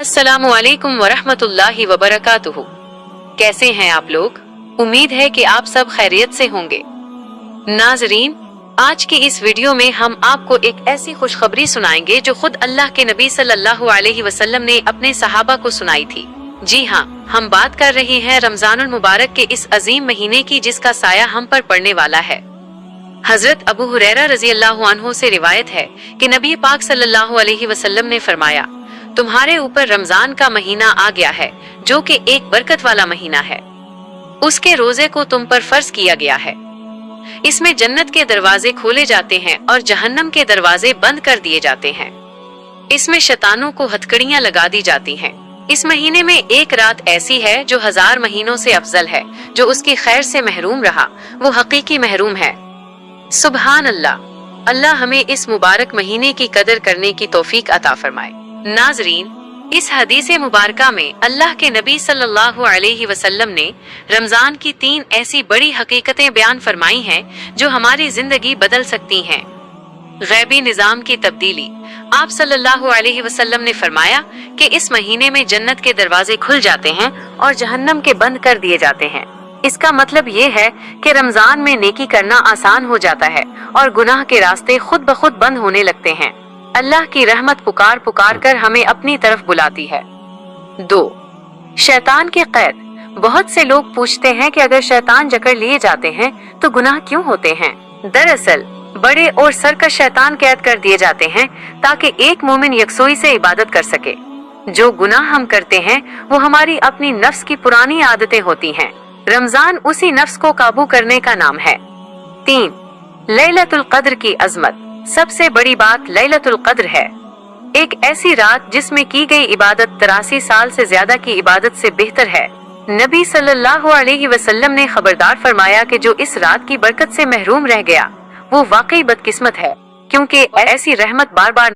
अस्सलामुअलैकुम वरहमतुल्लाहि वबरकातुहू। कैसे हैं आप लोग? उम्मीद है कि आप सब खैरियत से होंगे। नाजरीन, आज की इस वीडियो में हम आपको एक ऐसी खुशखबरी सुनाएंगे जो खुद अल्लाह के नबी सल्लल्लाहु अलैहि वसल्लम ने अपने सहाबा को सुनाई थी। जी हाँ, हम बात कर रहे हैं रमजानुल मुबारक के इस अजीम महीने की जिसका साया हम पर पड़ने वाला है। हजरत अबू हुरैरा रजी अल्लाहु अन्हु से रिवायत है कि नबी पाक सल्लल्लाहु अलैहि वसल्लम ने फरमाया, तुम्हारे ऊपर रमजान का महीना आ गया है जो कि एक बरकत वाला महीना है। उसके रोजे को तुम पर फर्ज किया गया है। इसमें जन्नत के दरवाजे खोले जाते हैं और जहन्नम के दरवाजे बंद कर दिए जाते हैं। इसमें शैतानों को हथकड़ियां लगा दी जाती हैं। इस महीने में एक रात ऐसी है जो 1000 महीनों से अफजल है। जो उसकी खैर से महरूम रहा वो हकीकी महरूम है। सुबहान अल्लाह। अल्लाह हमें इस मुबारक महीने की कदर करने की तौफीक अता फरमाए। नाजरीन, इस हदीस मुबारका में अल्लाह के नबी सल्लल्लाहु अलैहि वसल्लम ने रमजान की 3 ऐसी बड़ी हकीकतें बयान फरमाई हैं जो हमारी जिंदगी बदल सकती हैं। गैबी निजाम की तब्दीली। आप सल्लल्लाहु अलैहि वसल्लम ने फरमाया कि इस महीने में जन्नत के दरवाजे खुल जाते हैं और जहन्नम के बंद कर दिए जाते हैं। इसका मतलब ये है कि रमजान में नेकी करना आसान हो जाता है और गुनाह के रास्ते खुद ब खुद बंद होने लगते हैं। अल्लाह की रहमत पुकार पुकार कर हमें अपनी तरफ बुलाती है। 2. शैतान के कैद। बहुत से लोग पूछते हैं कि अगर शैतान जकड़ लिए जाते हैं तो गुनाह क्यों होते हैं? दरअसल बड़े और सरकश शैतान कैद कर दिए जाते हैं ताकि एक मोमिन यकसोई से इबादत कर सके। जो गुनाह हम करते हैं वो हमारी अपनी नफ्स की पुरानी आदतें होती हैं। रमजान उसी नफ्स को काबू करने का नाम है। 3. लैलतुल कद्र की अजमत। सबसे बड़ी बात लैलतुल कद्र है। एक ऐसी रात जिसमें की गई इबादत 83 साल से ज्यादा की इबादत से बेहतर है। नबी सल्लल्लाहु अलैहि वसल्लम ने खबरदार फरमाया कि जो इस रात की बरकत से महरूम रह गया वो वाकई बदकिस्मत है, क्योंकि ऐसी रहमत बार बार